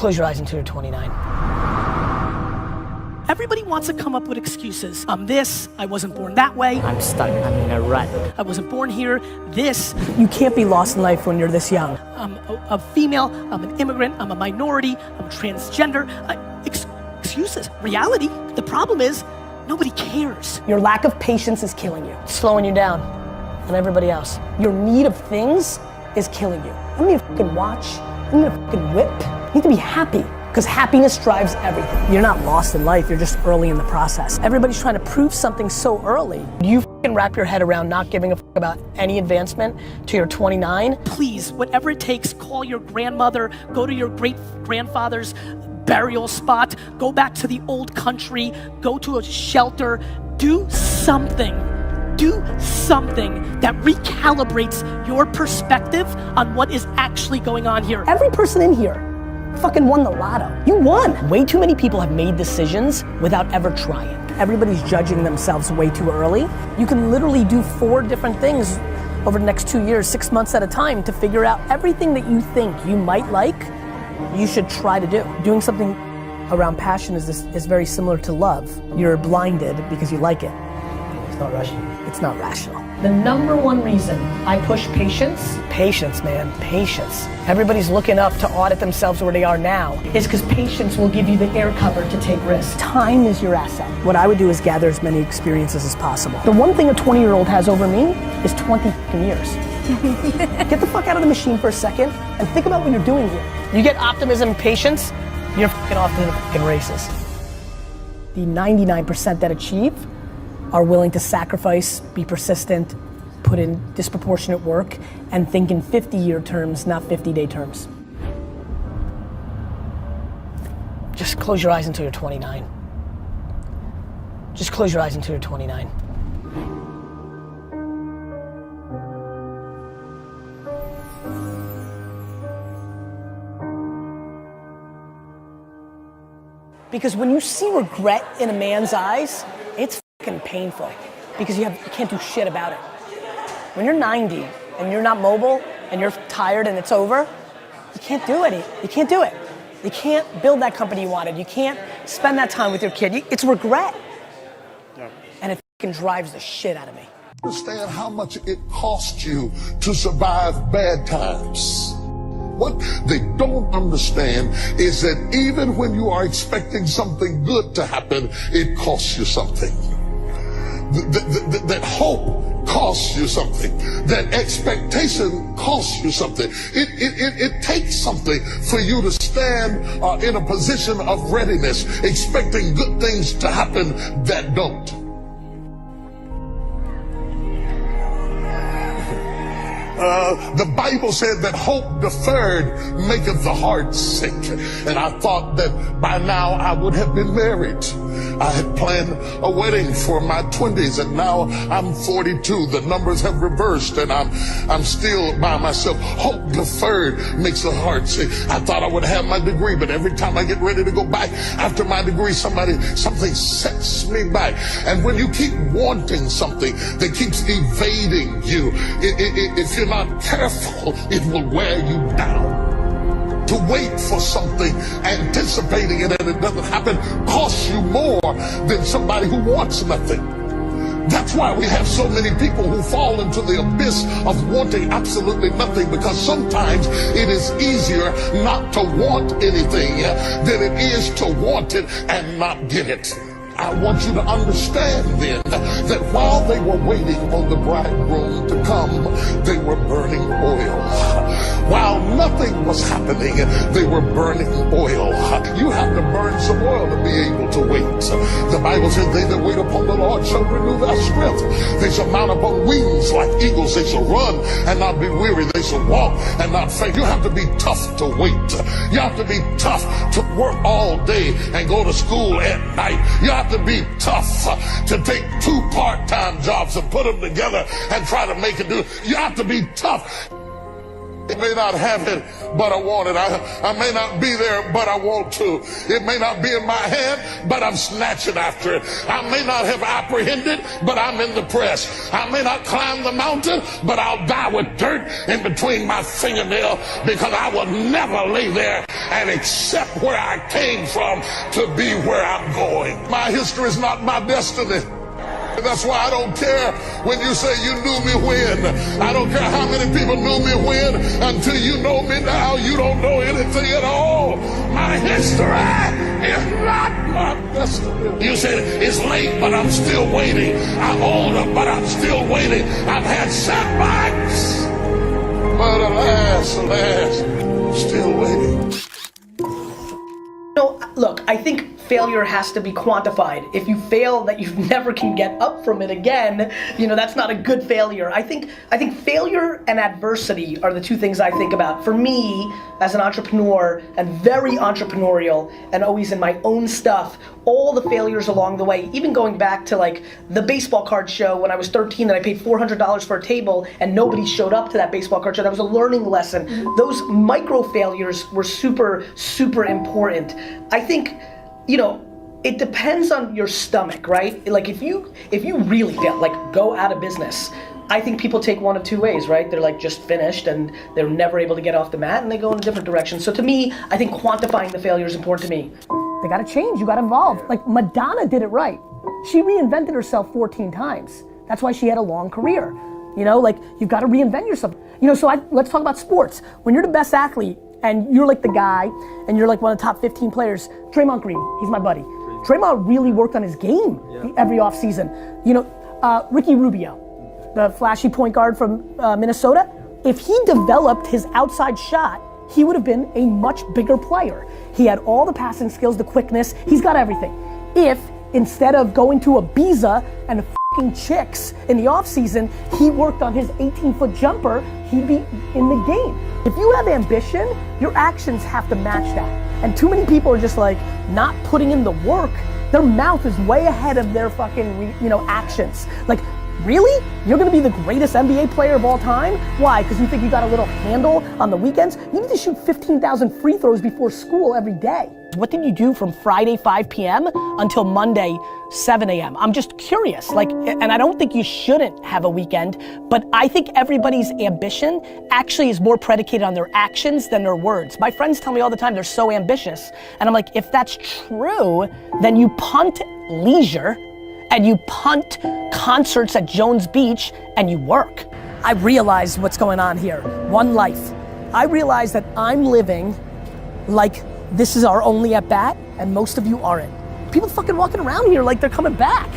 Just close your eyes until you're 29. Everybody wants to come up with excuses. I'm this, I wasn't born that way. I'm stuck, I'm in a rut. I wasn't born here, this. You can't be lost in life when you're this young. I'm a female, I'm an immigrant, I'm a minority, I'm transgender. Excuses. Reality, the problem is, nobody cares. Your lack of patience is killing you. It's slowing you down and everybody else. Your need of things is killing you. I don't need a fucking watch, I don't need a fucking whip. You need to be happy. Because happiness drives everything. You're not lost in life, you're just early in the process. Everybody's trying to prove something so early. You fucking wrap your head around not giving a fuck about any advancement till you're 29? Please, whatever it takes, call your grandmother, go to your great grandfather's burial spot, go back to the old country, go to a shelter, do something. Do something that recalibrates your perspective on what is actually going on here. Every person in here fucking won the lotto. You won. Way too many people have made decisions without ever trying. Everybody's judging themselves way too early. You can literally do 4 different things over the next 2 years, 6 months at a time to figure out everything that you think you might like, you should try to do. Doing something around passion is very similar to love. You're blinded because you like it. It's not rational. It's not rational. The number one reason I push patience, man, patience. Everybody's looking up to audit themselves where they are now, is because patience will give you the air cover to take risks. Time is your asset. What I would do is gather as many experiences as possible. The one thing a 20-year-old has over me is 20 years. Get the fuck out of the machine for a second and think about what you're doing here. You get optimism and patience, you're fucking off to the fucking races. The 99% that achieve are willing to sacrifice, be persistent, put in disproportionate work, and think in 50-year terms, not 50-day terms. Just close your eyes until you're 29. Just close your eyes until you're 29. Because when you see regret in a man's eyes, it's fucking painful because you can't do shit about it. When you're 90 and you're not mobile and you're tired and it's over, you can't do it. You can't do it. You can't build that company you wanted. You can't spend that time with your kid. It's regret. Yeah. And it fucking drives the shit out of me. Understand how much it costs you to survive bad times. What they don't understand is that even when you are expecting something good to happen, it costs you something. That hope costs you something. That expectation costs you something. It takes something for you to stand in a position of readiness, expecting good things to happen that don't. The Bible said that hope deferred maketh the heart sick. And I thought that by now I would have been married. I had planned a wedding for my 20s and now I'm 42. The numbers have reversed and I'm still by myself. Hope deferred makes the heart sick. I thought I would have my degree, but every time I get ready to go back after my degree, something sets me back. And when you keep wanting something that keeps evading you, if you're not careful, it will wear you down. To wait for something, anticipating it, and it doesn't happen, costs you more than somebody who wants nothing. That's why we have so many people who fall into the abyss of wanting absolutely nothing, because sometimes it is easier not to want anything than it is to want it and not get it. I want you to understand then that while they were waiting on the bridegroom to come, they were burning oil. While nothing was happening, they were burning oil. You have to burn some oil to be able to wait. The Bible says, they that wait upon the Lord shall renew their strength. They shall mount upon wings like eagles. They shall run and not be weary. They shall walk and not faint. You have to be tough to wait. You have to be tough to work all day and go to school at night. You have to be tough to take 2 part-time jobs and put them together and try to make it do. You have to be tough. I may not have it, but I want it. I may not be there, but I want to. It may not be in my hand, but I'm snatching after it. I may not have apprehended, but I'm in the press. I may not climb the mountain, but I'll die with dirt in between my fingernail, because I will never lay there and accept where I came from to be where I'm going. My history is not my destiny. That's why I don't care when you say you knew me when. I don't care how many people knew me when. Until you know me now, you don't know anything at all. My history is not my destiny. You said it's late, but I'm still waiting. I'm older, but I'm still waiting. I've had setbacks, but alas, still waiting. No, look, I think failure has to be quantified. If you fail that you never can get up from it again, you know, that's not a good failure. I think failure and adversity are the two things I think about. For me, as an entrepreneur and very entrepreneurial and always in my own stuff, all the failures along the way, even going back to like the baseball card show when I was 13 that I paid $400 for a table and nobody showed up to that baseball card show. That was a learning lesson. Those micro failures were super, super important. I think, you know, it depends on your stomach, right? Like if you really fail, like go out of business, I think people take one of two ways, right? They're like just finished and they're never able to get off the mat and they go in a different direction. So to me, I think quantifying the failure is important to me. They gotta change, you gotta evolve. Like Madonna did it right. She reinvented herself 14 times. That's why she had a long career. You know, like you've gotta reinvent yourself. You know, so let's talk about sports. When you're the best athlete and you're like the guy and you're like one of the top 15 players, Draymond Green, he's my buddy. Draymond really worked on his game every offseason. You know, Ricky Rubio, the flashy point guard from Minnesota, if he developed his outside shot, he would have been a much bigger player. He had all the passing skills, the quickness, he's got everything. If instead of going to Ibiza and f***ing chicks in the offseason, he worked on his 18-foot jumper, he'd be in the game. If you have ambition, your actions have to match that. And too many people are just like not putting in the work. Their mouth is way ahead of their fucking, actions. Like, really? You're gonna be the greatest NBA player of all time? Why? Because you think you got a little handle on the weekends? You need to shoot 15,000 free throws before school every day. What did you do from Friday 5 p.m. until Monday 7 a.m.? I'm just curious, and I don't think you shouldn't have a weekend, but I think everybody's ambition actually is more predicated on their actions than their words. My friends tell me all the time they're so ambitious, and I'm like, if that's true, then you punt leisure, and you punt concerts at Jones Beach, and you work. I realize what's going on here. One life. I realize that I'm living like this is our only at bat, and most of you aren't. People fucking walking around here like they're coming back.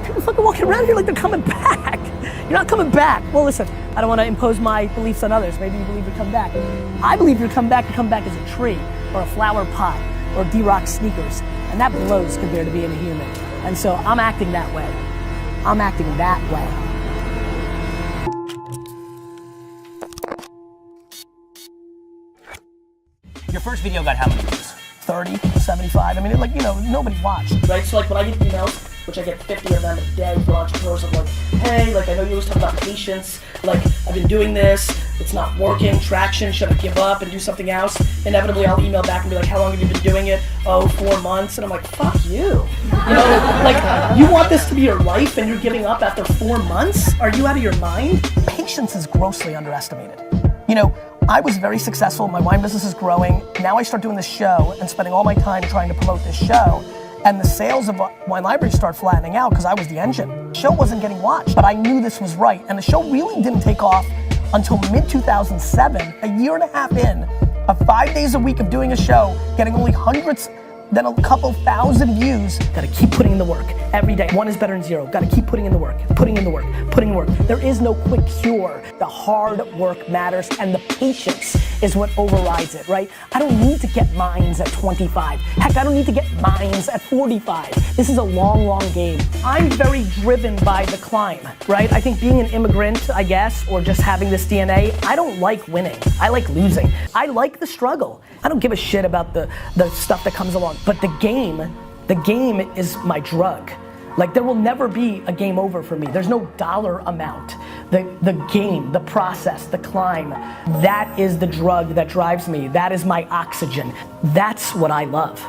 People fucking walking around here like they're coming back. You're not coming back. Well, listen, I don't want to impose my beliefs on others. Maybe you believe you come back. I believe you come back as a tree, or a flower pot, or D-Rock sneakers, and that blows compared to being a human. And so I'm acting that way. I'm acting that way. Your first video got how many views? 30, 75. I mean, nobody watched. Right, so like when I get emails, which I get 50 of them a day for entrepreneurs, I'm like, hey, like I know you always talk about patience, like I've been doing this, it's not working, traction, should I give up and do something else? Inevitably I'll email back and be like, how long have you been doing it? Oh, 4 months. And I'm like, fuck you. Like you want this to be your life and you're giving up after 4 months? Are you out of your mind? Patience is grossly underestimated. I was very successful, my wine business is growing. Now I start doing this show and spending all my time trying to promote this show, and the sales of Wine Library start flattening out because I was the engine. The show wasn't getting watched, but I knew this was right, and the show really didn't take off until mid-2007, a year and a half in, of 5 days a week of doing a show, getting only hundreds, then a couple thousand views. Gotta keep putting in the work every day. 1 is better than 0. Gotta keep putting in the work, putting in the work, putting in the work. There is no quick cure. The hard work matters, and the patience is what overrides it, right? I don't need to get mines at 25. Heck, I don't need to get mines at 45. This is a long, long game. I'm very driven by the climb, right? I think being an immigrant, I guess, or just having this DNA, I don't like winning. I like losing. I like the struggle. I don't give a shit about the stuff that comes along. But the game is my drug. Like there will never be a game over for me. There's no dollar amount. The game, the process, the climb, that is the drug that drives me. That is my oxygen. That's what I love.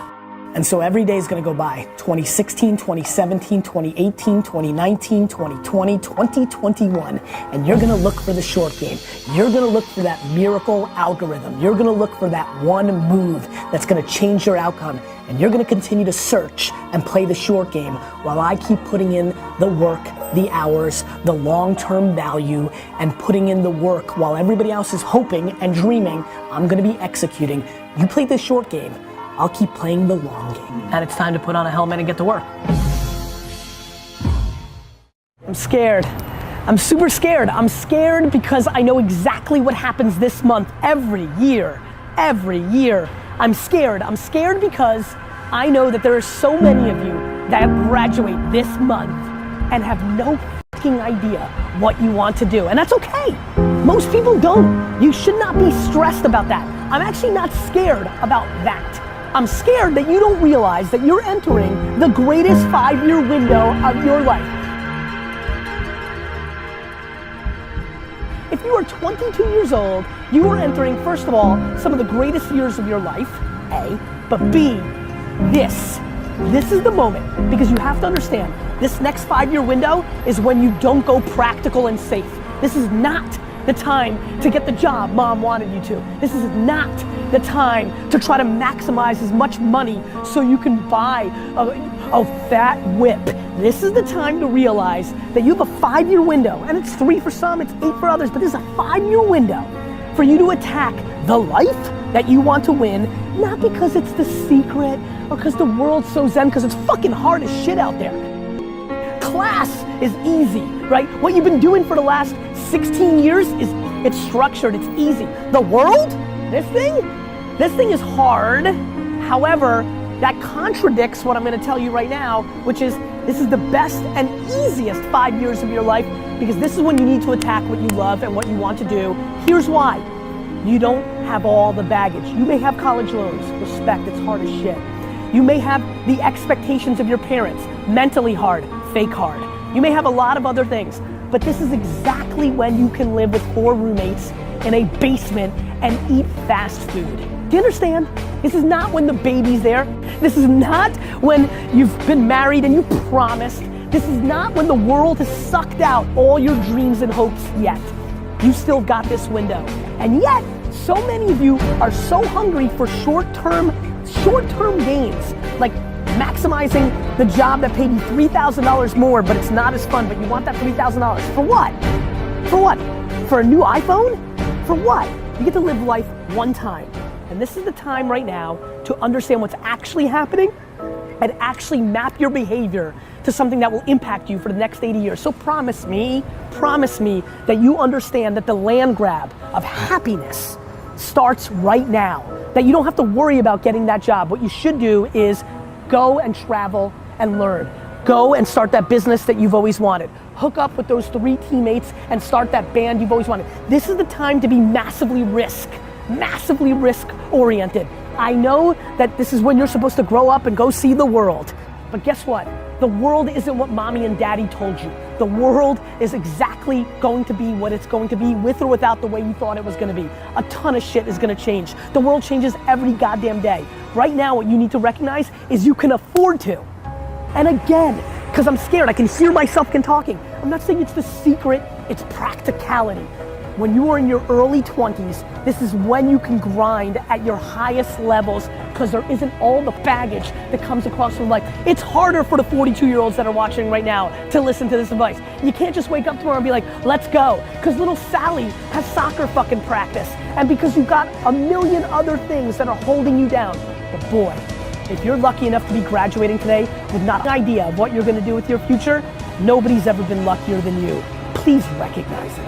And so every day is gonna go by. 2016, 2017, 2018, 2019, 2020, 2021. And you're gonna look for the short game. You're gonna look for that miracle algorithm. You're gonna look for that one move that's gonna change your outcome. And you're gonna continue to search and play the short game while I keep putting in the work, the hours, the long-term value, and putting in the work while everybody else is hoping and dreaming. I'm gonna be executing. You play the short game. I'll keep playing the long game. And it's time to put on a helmet and get to work. I'm scared. I'm super scared. I'm scared because I know exactly what happens this month every year. Every year. I'm scared. I'm scared because I know that there are so many of you that graduate this month and have no fucking idea what you want to do. And that's okay. Most people don't. You should not be stressed about that. I'm actually not scared about that. I'm scared that you don't realize that you're entering the greatest 5-year window of your life. If you are 22 years old, you are entering, first of all, some of the greatest years of your life, A, but B, this is the moment, because you have to understand, this next 5-year window is when you don't go practical and safe. This is not the time to get the job mom wanted you to. This is not the time to try to maximize as much money so you can buy a fat whip. This is the time to realize that you have a 5-year window, and it's 3 for some, it's 8 for others, but this is a 5-year window for you to attack the life that you want to win, not because it's the secret or because the world's so zen, because it's fucking hard as shit out there. Class is easy, right? What you've been doing for the last 16 years it's structured, it's easy. The world, this thing is hard. However, that contradicts what I'm gonna tell you right now, which is this is the best and easiest 5 years of your life, because this is when you need to attack what you love and what you want to do. Here's why. You don't have all the baggage. You may have college loans, respect, it's hard as shit. You may have the expectations of your parents, mentally hard, fake hard. You may have a lot of other things, but this is exactly when you can live with 4 roommates in a basement and eat fast food. Do you understand? This is not when the baby's there. This is not when you've been married and you promised. This is not when the world has sucked out all your dreams and hopes yet. You still got this window. And yet, so many of you are so hungry for short-term gains, like maximizing the job that paid you $3,000 more, but it's not as fun, but you want that $3,000. For what? For what? For a new iPhone? For what? You get to live life one time. And this is the time right now to understand what's actually happening and actually map your behavior to something that will impact you for the next 80 years. So promise me that you understand that the land grab of happiness starts right now. That you don't have to worry about getting that job. What you should do is go and travel and learn. Go and start that business that you've always wanted. Hook up with those 3 teammates and start that band you've always wanted. This is the time to be massively risk oriented. I know that this is when you're supposed to grow up and go see the world. But guess what? The world isn't what mommy and daddy told you. The world is exactly going to be what it's going to be, with or without the way you thought it was gonna be. A ton of shit is gonna change. The world changes every goddamn day. Right now, what you need to recognize is you can afford to. And again, because I'm scared, I can hear myself talking. I'm not saying it's the secret, it's practicality. When you are in your early 20s, this is when you can grind at your highest levels, because there isn't all the baggage that comes across from life. It's harder for the 42-year-olds that are watching right now to listen to this advice. You can't just wake up tomorrow and be like, let's go, because little Sally has soccer fucking practice, and because you've got a million other things that are holding you down. But boy, if you're lucky enough to be graduating today with not an idea of what you're gonna do with your future, nobody's ever been luckier than you. Please recognize it.